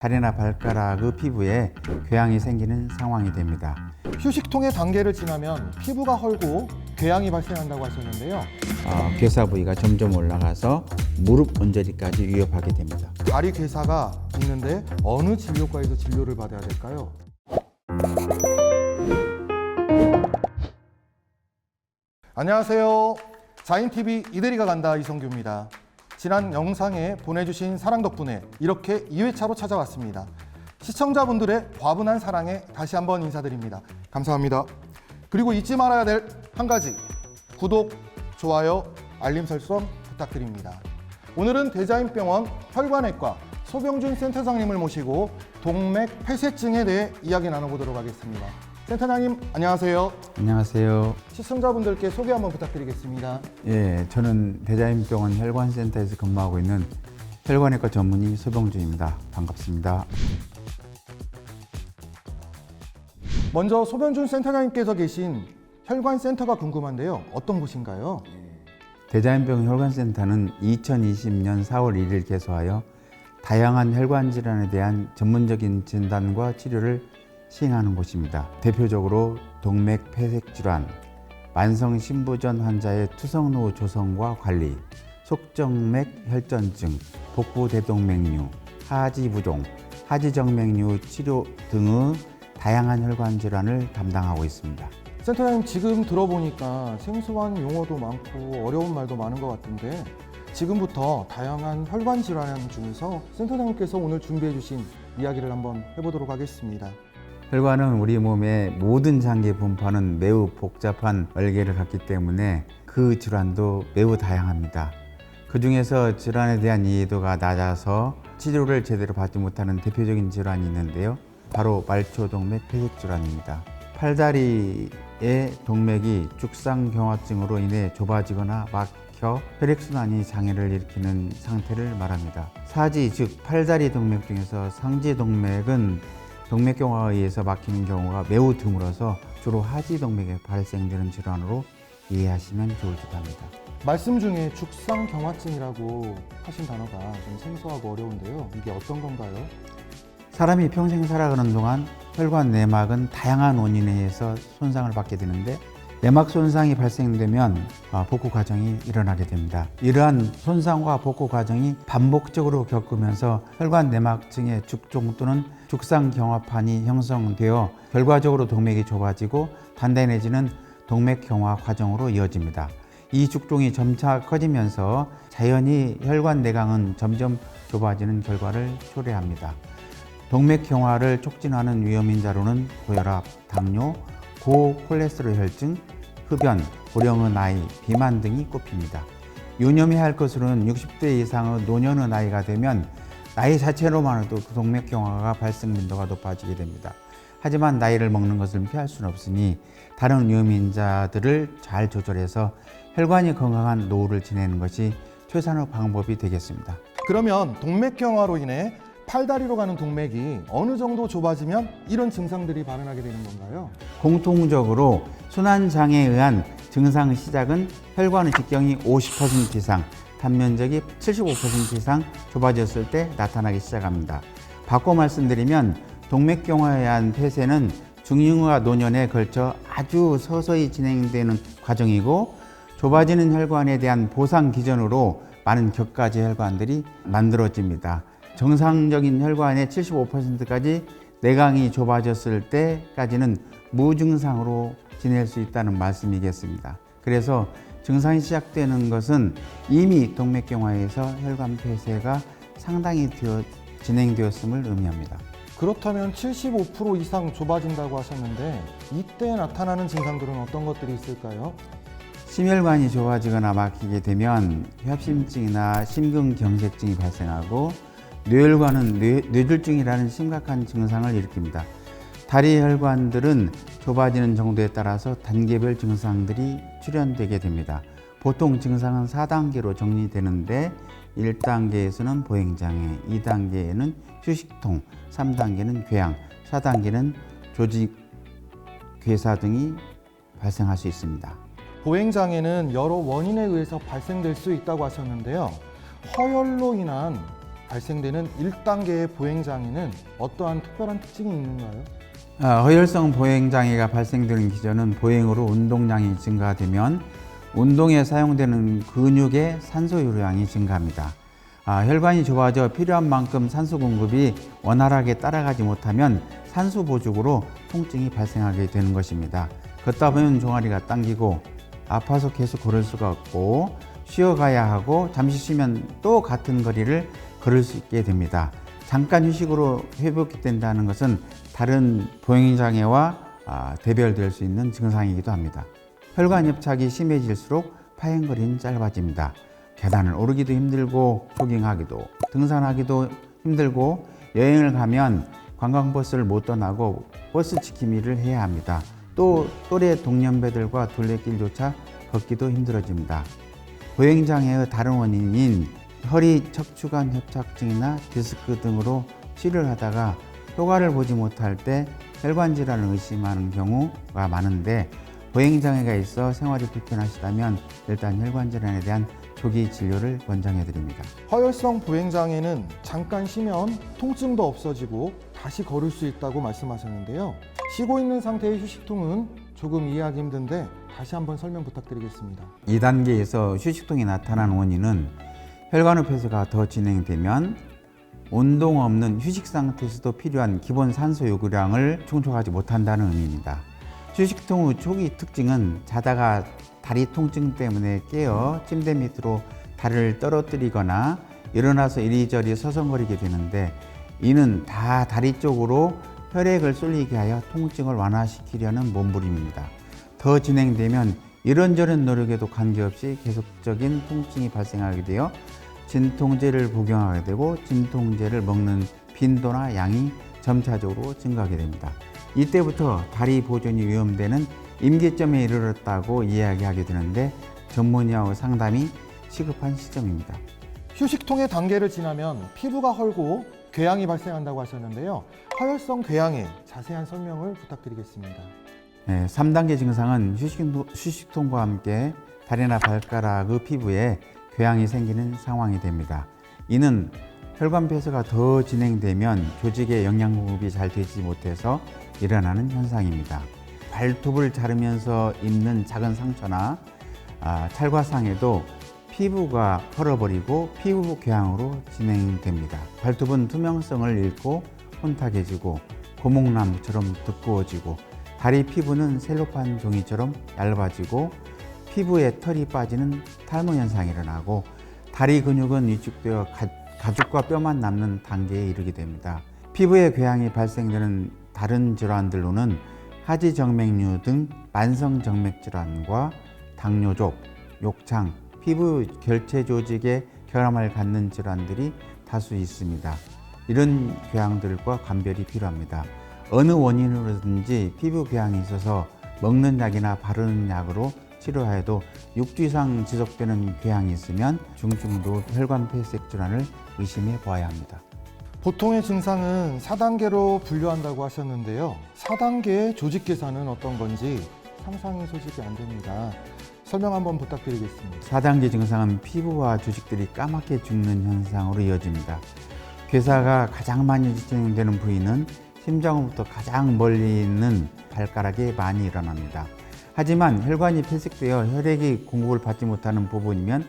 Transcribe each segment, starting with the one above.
다리나 발가락의 피부에 궤양이 생기는 상황이 됩니다. 휴식통의 단계를 지나면 피부가 헐고 궤양이 발생한다고 하셨는데요. 괴사 부위가 점점 올라가서 무릎 언저리까지 위협하게 됩니다. 다리 괴사가 있는데 어느 진료과에서 진료를 받아야 될까요? 안녕하세요. 자인TV 이대리가 간다 이성규입니다. 지난 영상에 보내주신 사랑 덕분에 이렇게 2회차로 찾아왔습니다. 시청자분들의 과분한 사랑에 다시 한번 인사드립니다. 감사합니다. 그리고 잊지 말아야 될 한 가지, 구독, 좋아요, 알림 설정 부탁드립니다. 오늘은 대자인병원 혈관외과 소병준 센터장님을 모시고 동맥 폐쇄증에 대해 이야기 나눠보도록 하겠습니다. 센터장님 안녕하세요. 안녕하세요. 시청자분들께 소개 한번 부탁드리겠습니다. 예, 저는 대자인병원 혈관센터에서 근무하고 있는 혈관외과 전문의 소병준입니다. 반갑습니다. 먼저 소병준 센터장님께서 계신 혈관센터가 궁금한데요. 어떤 곳인가요? 대자인병원 혈관센터는 2020년 4월 1일 개소하여 다양한 혈관 질환에 대한 전문적인 진단과 치료를 시행하는 곳입니다. 대표적으로 동맥 폐쇄 질환, 만성 신부전 환자의 투석노 조성과 관리, 속정맥 혈전증, 복부 대동맥류, 하지부종, 하지정맥류 치료 등의 다양한 혈관 질환을 담당하고 있습니다. 센터장님 지금 들어보니까 생소한 용어도 많고 어려운 말도 많은 것 같은데 지금부터 다양한 혈관 질환 중에서 센터장님께서 오늘 준비해 주신 이야기를 한번 해보도록 하겠습니다. 혈관은 우리 몸의 모든 장기에 분포하는 매우 복잡한 얼개를 갖기 때문에 그 질환도 매우 다양합니다. 그 중에서 질환에 대한 이해도가 낮아서 치료를 제대로 받지 못하는 대표적인 질환이 있는데요. 바로 말초동맥 폐쇄 질환입니다. 팔다리의 동맥이 죽상경화증으로 인해 좁아지거나 막혀 혈액순환이 장애를 일으키는 상태를 말합니다. 사지, 즉 팔다리 동맥 중에서 상지 동맥은 동맥경화에 의해서 막히는 경우가 매우 드물어서 주로 하지동맥에 발생되는 질환으로 이해하시면 좋을 듯 합니다. 말씀 중에 죽상경화증이라고 하신 단어가 좀 생소하고 어려운데요. 이게 어떤 건가요? 사람이 평생 살아가는 동안 혈관 내막은 다양한 원인에 의해서 손상을 받게 되는데 내막 손상이 발생되면 복구 과정이 일어나게 됩니다. 이러한 손상과 복구 과정이 반복적으로 겪으면서 혈관 내막층의 죽종 또는 죽상경화판이 형성되어 결과적으로 동맥이 좁아지고 단단해지는 동맥경화 과정으로 이어집니다. 이 죽종이 점차 커지면서 자연히 혈관 내강은 점점 좁아지는 결과를 초래합니다. 동맥경화를 촉진하는 위험인자로는 고혈압, 당뇨, 고콜레스테롤 혈증, 흡연, 고령의 나이, 비만 등이 꼽힙니다. 유념해야 할 것으로는 60대 이상의 노년의 나이가 되면 나이 자체로만으로도 동맥경화가 발생 빈도가 높아지게 됩니다. 하지만 나이를 먹는 것을 피할 수는 없으니 다른 위험인자들을 잘 조절해서 혈관이 건강한 노후를 지내는 것이 최선의 방법이 되겠습니다. 그러면 동맥경화로 인해 팔다리로 가는 동맥이 어느 정도 좁아지면 이런 증상들이 발현하게 되는 건가요? 공통적으로 순환장애에 의한 증상 시작은 혈관의 직경이 50% 이상, 단면적이 75% 이상 좁아졌을 때 나타나기 시작합니다. 바꿔 말씀드리면 동맥경화에 의한 폐쇄는 중년과 노년에 걸쳐 아주 서서히 진행되는 과정이고 좁아지는 혈관에 대한 보상 기전으로 많은 격가지 혈관들이 만들어집니다. 정상적인 혈관의 75%까지 내강이 좁아졌을 때까지는 무증상으로 지낼 수 있다는 말씀이겠습니다. 그래서 증상이 시작되는 것은 이미 동맥경화에서 혈관 폐쇄가 상당히 진행되었음을 의미합니다. 그렇다면 75% 이상 좁아진다고 하셨는데 이때 나타나는 증상들은 어떤 것들이 있을까요? 심혈관이 좁아지거나 막히게 되면 협심증이나 심근경색증이 발생하고 뇌혈관은 뇌졸중이라는 심각한 증상을 일으킵니다. 다리 혈관들은 좁아지는 정도에 따라서 단계별 증상들이 출현되게 됩니다. 보통 증상은 4단계로 정리되는데 1단계에서는 보행장애, 2단계에는 휴식통, 3단계는 궤양, 4단계는 조직 괴사 등이 발생할 수 있습니다. 보행장애는 여러 원인에 의해서 발생될 수 있다고 하셨는데요. 허혈로 인한 발생되는 1단계의 보행장애는 어떠한 특별한 특징이 있는가요? 허혈성 보행장애가 발생되는 기전은 보행으로 운동량이 증가되면 운동에 사용되는 근육의 산소 요량이 증가합니다. 혈관이 좁아져 필요한 만큼 산소 공급이 원활하게 따라가지 못하면 산소 부족으로 통증이 발생하게 되는 것입니다. 걷다 보면 종아리가 당기고 아파서 계속 걸을 수가 없고 쉬어가야 하고 잠시 쉬면 또 같은 거리를 걸을 수 있게 됩니다. 잠깐 휴식으로 회복이 된다는 것은 다른 보행장애와 대별될 수 있는 증상이기도 합니다. 혈관 협착이 심해질수록 파행거리는 짧아집니다. 계단을 오르기도 힘들고 조깅하기도 등산하기도 힘들고 여행을 가면 관광버스를 못 떠나고 버스 지킴이를 해야 합니다. 또 또래 동년배들과 둘레길조차 걷기도 힘들어집니다. 보행장애의 다른 원인인 허리 척추관 협착증이나 디스크 등으로 치료를 하다가 효과를 보지 못할 때 혈관 질환을 의심하는 경우가 많은데 보행장애가 있어 생활이 불편하시다면 일단 혈관 질환에 대한 조기 진료를 권장해 드립니다. 허혈성 보행장애는 잠깐 쉬면 통증도 없어지고 다시 걸을 수 있다고 말씀하셨는데요. 쉬고 있는 상태의 휴식통은 조금 이해하기 힘든데 다시 한번 설명 부탁드리겠습니다. 2단계에서 휴식통이 나타나는 원인은 혈관의 폐쇄가 더 진행되면 운동 없는 휴식 상태에서도 필요한 기본 산소 요구량을 충족하지 못한다는 의미입니다. 휴식통 후 초기 특징은 자다가 다리 통증 때문에 깨어 침대 밑으로 다리를 떨어뜨리거나 일어나서 이리저리 서성거리게 되는데 이는 다 다리 쪽으로 혈액을 쏠리게 하여 통증을 완화시키려는 몸부림입니다. 더 진행되면 이런저런 노력에도 관계없이 계속적인 통증이 발생하게 되어 진통제를 복용하게 되고 진통제를 먹는 빈도나 양이 점차적으로 증가하게 됩니다. 이때부터 다리 보존이 위험되는 임계점에 이르렀다고 이야기하게 되는데 전문의하고 상담이 시급한 시점입니다. 휴식통의 단계를 지나면 피부가 헐고 궤양이 발생한다고 하셨는데요. 허혈성 궤양의 자세한 설명을 부탁드리겠습니다. 3단계 증상은 휴식통과 함께 다리나 발가락의 피부에 궤양이 생기는 상황이 됩니다. 이는 혈관 폐쇄가 더 진행되면 조직의 영양 공급이 잘 되지 못해서 일어나는 현상입니다. 발톱을 자르면서 입는 작은 상처나 찰과상에도 피부가 헐어버리고 피부 궤양으로 진행됩니다. 발톱은 투명성을 잃고 혼탁해지고 고목나무처럼 두꺼워지고 다리 피부는 셀로판 종이처럼 얇아지고 피부에 털이 빠지는 탈모 현상이 일어나고 다리 근육은 위축되어 가죽과 뼈만 남는 단계에 이르게 됩니다. 피부에 궤양이 발생되는 다른 질환들로는 하지정맥류 등 만성정맥질환과 당뇨족, 욕창, 피부 결체 조직에 결함을 갖는 질환들이 다수 있습니다. 이런 궤양들과 감별이 필요합니다. 어느 원인으로든지 피부 궤양이 있어서 먹는 약이나 바르는 약으로 치료하여도 6주 이상 지속되는 궤양이 있으면 중증도 혈관 폐쇄 질환을 의심해 보아야 합니다. 보통의 증상은 4단계로 분류한다고 하셨는데요. 4단계의 조직 괴사는 어떤 건지 상상이 솔직히 안 됩니다. 설명 한번 부탁드리겠습니다. 4단계 증상은 피부와 조직들이 까맣게 죽는 현상으로 이어집니다. 괴사가 가장 많이 진행되는 부위는 심장으로부터 가장 멀리 있는 발가락에 많이 일어납니다. 하지만 혈관이 폐쇄되어 혈액이 공급을 받지 못하는 부분이면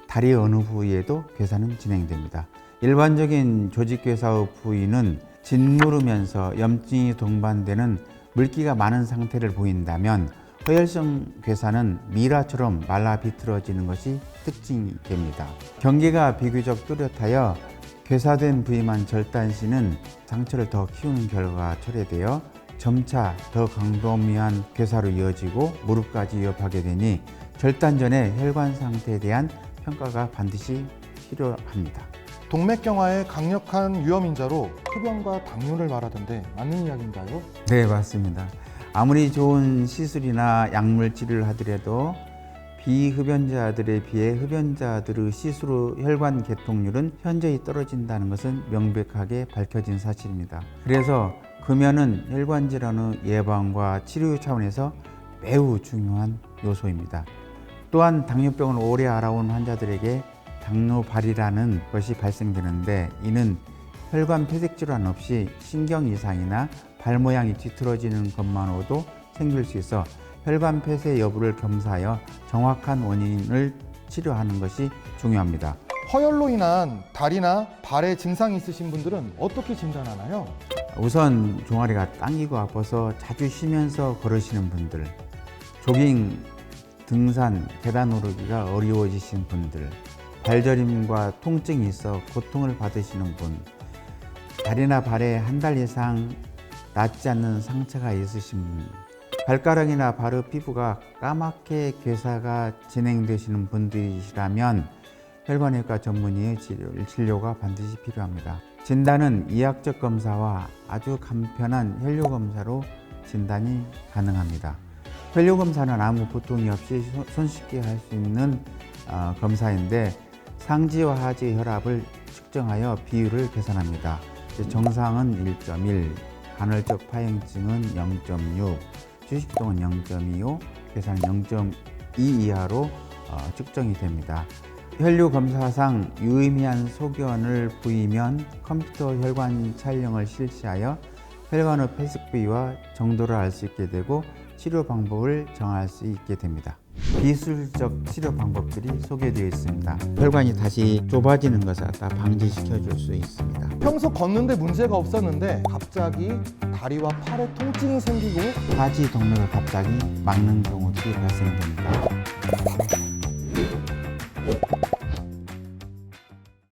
다리 어느 부위에도 괴사는 진행됩니다. 일반적인 조직 괴사의 부위는 짓누르면서 염증이 동반되는 물기가 많은 상태를 보인다면 허혈성 괴사는 미라처럼 말라 비틀어지는 것이 특징이 됩니다. 경계가 비교적 뚜렷하여 괴사된 부위만 절단시는 상처를 더 키우는 결과가 초래되어 점차 더 광범위한 괴사로 이어지고 무릎까지 위협하게 되니 절단 전에 혈관 상태에 대한 평가가 반드시 필요합니다. 동맥경화의 강력한 위험인자로 흡연과 당뇨를 말하던데 맞는 이야기인가요? 네, 맞습니다. 아무리 좋은 시술이나 약물 치료를 하더라도 비흡연자들에 비해 흡연자들의 시술 혈관 개통률은 현저히 떨어진다는 것은 명백하게 밝혀진 사실입니다. 그래서 금연은 혈관 질환의 예방과 치료 차원에서 매우 중요한 요소입니다. 또한 당뇨병을 오래 앓아온 환자들에게 당뇨발이라는 것이 발생되는데 이는 혈관 폐색 질환 없이 신경 이상이나 발 모양이 뒤틀어지는 것만으로도 생길 수 있어 혈관 폐쇄 여부를 검사하여 정확한 원인을 치료하는 것이 중요합니다. 허혈로 인한 다리나 발에 증상이 있으신 분들은 어떻게 진단하나요? 우선 종아리가 당기고 아파서 자주 쉬면서 걸으시는 분들, 조깅, 등산, 계단 오르기가 어려워지신 분들, 발저림과 통증이 있어 고통을 받으시는 분, 다리나 발에 한 달 이상 낫지 않는 상처가 있으신 분, 발가락이나 발의 피부가 까맣게 괴사가 진행되시는 분들이시라면 혈관외과 전문의의 진료가 반드시 필요합니다. 진단은 이학적 검사와 아주 간편한 혈뇨 검사로 진단이 가능합니다. 혈뇨 검사는 아무 고통이 없이 손쉽게 할 수 있는 검사인데 상지와 하지 혈압을 측정하여 비율을 계산합니다. 정상은 1.1, 간헐적 파행증은 0.6, 주식종은 0.25, 계산은 0.2 이하로 측정이 됩니다. 혈뇨 검사상 유의미한 소견을 보이면 컴퓨터 혈관 촬영을 실시하여 혈관의 폐색 부위와 정도를 알 수 있게 되고 치료 방법을 정할 수 있게 됩니다. 비술적 치료 방법들이 소개되어 있습니다. 혈관이 다시 좁아지는 것을 다 방지시켜 줄 수 있습니다. 평소 걷는데 문제가 없었는데 갑자기 다리와 팔에 통증이 생기고 하지 동맥을 갑자기 막는 경우들이 발생됩니다.